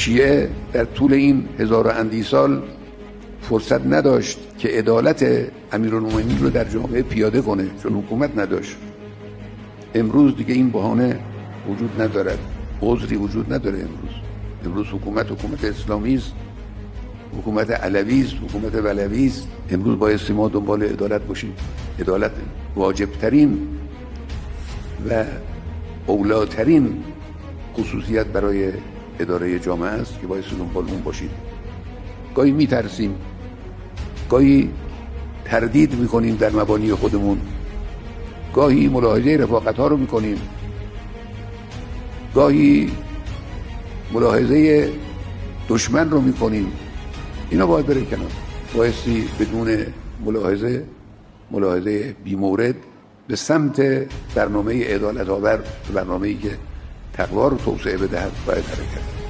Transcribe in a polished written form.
شیعه در طول این 1000 و اندی سال فرصت نداشت که عدالت امیرالمومنین رو در جامعه پیاده کنه، چون حکومت نداشت. امروز دیگه این بهانه وجود ندارد، عذری وجود نداره. امروز حکومت اسلامی است، حکومت علوی است، حکومت ولوی است. امروز بایستی ما دنبال عدالت باشیم. عدالت واجبترین و اولاترین خصوصیت برای اداره جامعه است که بایستی دنبال اون باشیم. گاهی میترسیم، گاهی تردید میکنیم در مبانی خودمون، گاهی ملاحظه رفاقت ها رو میکنیم، گاهی ملاحظه دشمن رو میکنیم. اینا باید بره کنار. بایستی بدون ملاحظه بی‌مورد به سمت برنامه عدالت آور، برنامه‌ای که تقوا رو توسعه بدهد باید حرکت.